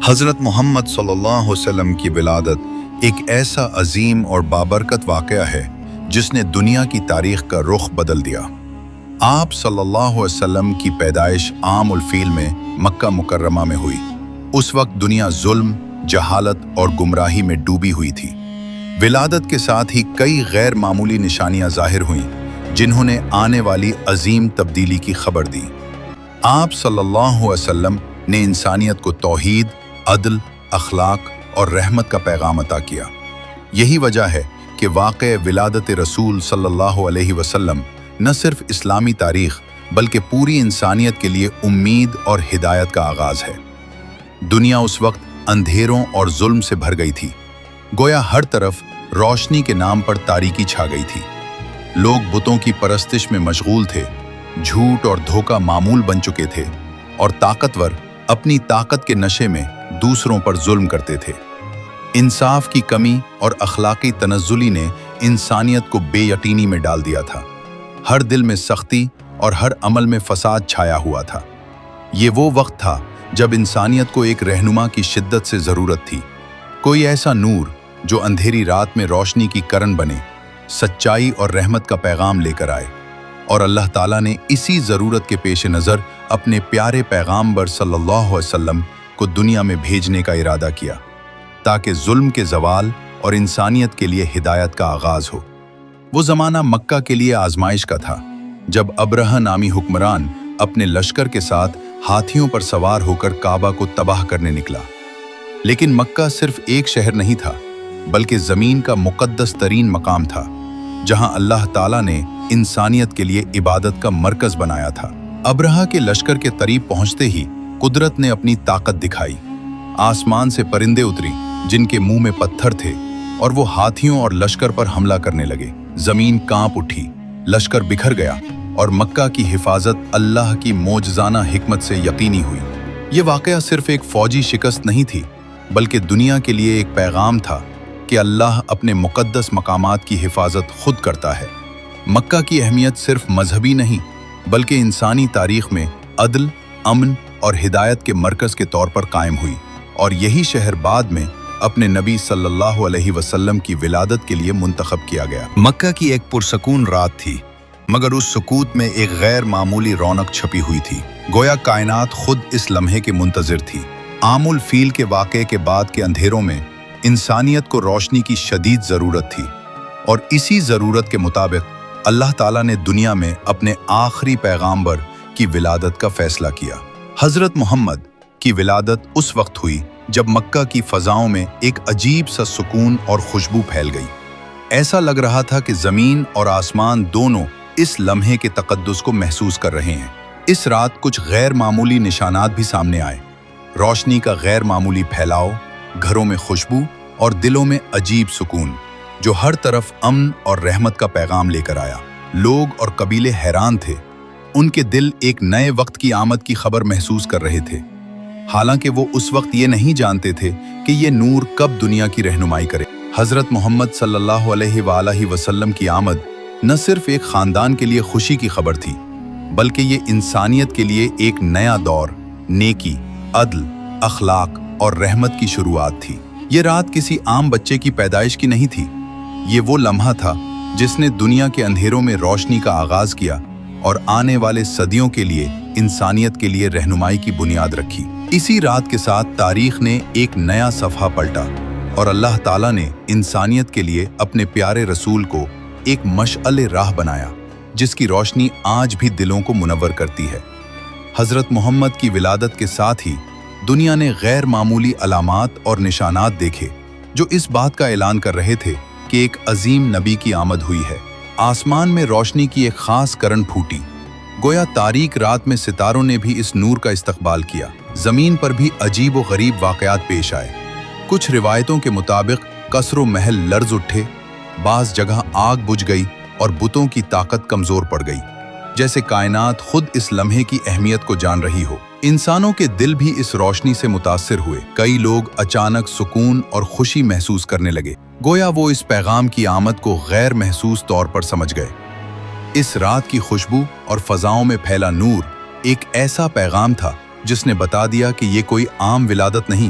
حضرت محمد صلی اللہ علیہ وسلم کی ولادت ایک ایسا عظیم اور بابرکت واقعہ ہے جس نے دنیا کی تاریخ کا رخ بدل دیا۔ آپ صلی اللہ علیہ وسلم کی پیدائش عام الفیل میں مکہ مکرمہ میں ہوئی۔ اس وقت دنیا ظلم، جہالت اور گمراہی میں ڈوبی ہوئی تھی۔ ولادت کے ساتھ ہی کئی غیر معمولی نشانیاں ظاہر ہوئیں جنہوں نے آنے والی عظیم تبدیلی کی خبر دی۔ آپ صلی اللہ علیہ وسلم نے انسانیت کو توحید، عدل، اخلاق اور رحمت کا پیغام عطا کیا۔ یہی وجہ ہے کہ واقع ولادت رسول صلی اللہ علیہ وسلم نہ صرف اسلامی تاریخ بلکہ پوری انسانیت کے لیے امید اور ہدایت کا آغاز ہے۔ دنیا اس وقت اندھیروں اور ظلم سے بھر گئی تھی، گویا ہر طرف روشنی کے نام پر تاریکی چھا گئی تھی۔ لوگ بتوں کی پرستش میں مشغول تھے، جھوٹ اور دھوکہ معمول بن چکے تھے، اور طاقتور اپنی طاقت کے نشے میں دوسروں پر ظلم کرتے تھے۔ انصاف کی کمی اور اخلاقی تنزلی نے انسانیت کو بے یقینی میں ڈال دیا تھا۔ ہر دل میں سختی اور ہر عمل میں فساد چھایا ہوا تھا۔ یہ وہ وقت تھا جب انسانیت کو ایک رہنما کی شدت سے ضرورت تھی، کوئی ایسا نور جو اندھیری رات میں روشنی کی کرن بنے، سچائی اور رحمت کا پیغام لے کر آئے۔ اور اللہ تعالیٰ نے اسی ضرورت کے پیش نظر اپنے پیارے پیغامبر صلی اللہ علیہ وسلم کو دنیا میں بھیجنے کا ارادہ کیا، تاکہ ظلم کے زوال اور انسانیت کے لیے ہدایت کا آغاز ہو۔ وہ زمانہ مکہ کے لیے آزمائش کا تھا، جب ابرہہ نامی حکمران اپنے لشکر کے ساتھ ہاتھیوں پر سوار ہو کر کعبہ کو تباہ کرنے نکلا۔ لیکن مکہ صرف ایک شہر نہیں تھا، بلکہ زمین کا مقدس ترین مقام تھا، جہاں اللہ تعالیٰ نے انسانیت کے لیے عبادت کا مرکز بنایا تھا۔ ابرہہ کے لشکر کے قریب پہنچتے ہی قدرت نے اپنی طاقت دکھائی۔ آسمان سے پرندے اتری جن کے منہ میں پتھر تھے، اور وہ ہاتھیوں اور لشکر پر حملہ کرنے لگے۔ زمین کانپ اٹھی، لشکر بکھر گیا، اور مکہ کی حفاظت اللہ کی معجزانہ حکمت سے یقینی ہوئی۔ یہ واقعہ صرف ایک فوجی شکست نہیں تھی، بلکہ دنیا کے لیے ایک پیغام تھا کہ اللہ اپنے مقدس مقامات کی حفاظت خود کرتا ہے۔ مکہ کی اہمیت صرف مذہبی نہیں بلکہ انسانی تاریخ میں عدل، امن اور ہدایت کے مرکز کے طور پر قائم ہوئی، اور یہی شہر بعد میں اپنے نبی صلی اللہ علیہ وسلم کی ولادت کے لیے منتخب کیا گیا۔ مکہ کی ایک پرسکون رات تھی، مگر اس سکوت میں ایک غیر معمولی رونق چھپی ہوئی تھی، گویا کائنات خود اس لمحے کے منتظر تھی۔ عام الفیل کے واقعے کے بعد کے اندھیروں میں انسانیت کو روشنی کی شدید ضرورت تھی، اور اسی ضرورت کے مطابق اللہ تعالیٰ نے دنیا میں اپنے آخری پیغامبر کی ولادت کا فیصلہ کیا۔ حضرت محمد کی ولادت اس وقت ہوئی جب مکہ کی فضاؤں میں ایک عجیب سا سکون اور خوشبو پھیل گئی۔ ایسا لگ رہا تھا کہ زمین اور آسمان دونوں اس لمحے کے تقدس کو محسوس کر رہے ہیں۔ اس رات کچھ غیر معمولی نشانات بھی سامنے آئے۔ روشنی کا غیر معمولی پھیلاؤ، گھروں میں خوشبو اور دلوں میں عجیب سکون، جو ہر طرف امن اور رحمت کا پیغام لے کر آیا۔ لوگ اور قبیلے حیران تھے، ان کے دل ایک نئے وقت کی آمد کی خبر محسوس کر رہے تھے، حالانکہ وہ اس وقت یہ نہیں جانتے تھے کہ یہ نور کب دنیا کی رہنمائی کرے۔ حضرت محمد صلی اللہ علیہ وآلہ وسلم کی آمد نہ صرف ایک خاندان کے لیے خوشی کی خبر تھی، بلکہ یہ انسانیت کے لیے ایک نیا دور، نیکی، عدل، اخلاق اور رحمت کی شروعات تھی۔ یہ رات کسی عام بچے کی پیدائش کی نہیں تھی، یہ وہ لمحہ تھا جس نے دنیا کے اندھیروں میں روشنی کا آغاز کیا اور آنے والے صدیوں کے لیے انسانیت کے لیے رہنمائی کی بنیاد رکھی۔ اسی رات کے ساتھ تاریخ نے ایک نیا صفحہ پلٹا، اور اللہ تعالیٰ نے انسانیت کے لیے اپنے پیارے رسول کو ایک مشعل راہ بنایا، جس کی روشنی آج بھی دلوں کو منور کرتی ہے۔ حضرت محمد کی ولادت کے ساتھ ہی دنیا نے غیر معمولی علامات اور نشانات دیکھے، جو اس بات کا اعلان کر رہے تھے کہ ایک عظیم نبی کی آمد ہوئی ہے۔ آسمان میں روشنی کی ایک خاص کرن پھوٹی، گویا تاریک رات میں ستاروں نے بھی اس نور کا استقبال کیا۔ زمین پر بھی عجیب و غریب واقعات پیش آئے۔ کچھ روایتوں کے مطابق قصر و محل لرز اٹھے، بعض جگہ آگ بجھ گئی اور بتوں کی طاقت کمزور پڑ گئی، جیسے کائنات خود اس لمحے کی اہمیت کو جان رہی ہو۔ انسانوں کے دل بھی اس روشنی سے متاثر ہوئے۔ کئی لوگ اچانک سکون اور خوشی محسوس کرنے لگے، گویا وہ اس پیغام کی آمد کو غیر محسوس طور پر سمجھ گئے۔ اس رات کی خوشبو اور فضاؤں میں پھیلا نور ایک ایسا پیغام تھا جس نے بتا دیا کہ یہ کوئی عام ولادت نہیں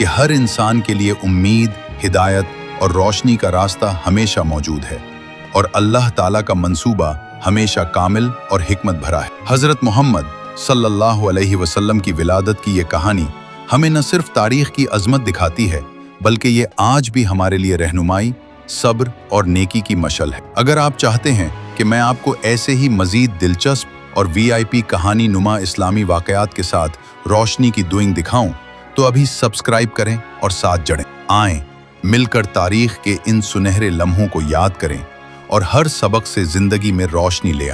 کہ ہر انسان کے لیے امید، ہدایت اور روشنی کا راستہ ہمیشہ موجود ہے، اور اللہ تعالیٰ کا منصوبہ ہمیشہ کامل اور حکمت بھرا ہے۔ حضرت محمد صلی اللہ علیہ وسلم کی ولادت کی یہ کہانی ہمیں نہ صرف تاریخ کی عظمت دکھاتی ہے، بلکہ یہ آج بھی ہمارے لیے رہنمائی، صبر اور نیکی کی مشعل ہے۔ اگر آپ چاہتے ہیں کہ میں آپ کو ایسے ہی مزید دلچسپ اور VIP کہانی نما اسلامی واقعات کے ساتھ روشنی کی دوئنگ دکھاؤں تو ابھی سبسکرائب کریں اور ساتھ جڑیں۔ آئیں مل کر تاریخ کے ان سنہرے لمحوں کو یاد کریں اور ہر سبق سے زندگی میں روشنی لے آئیں۔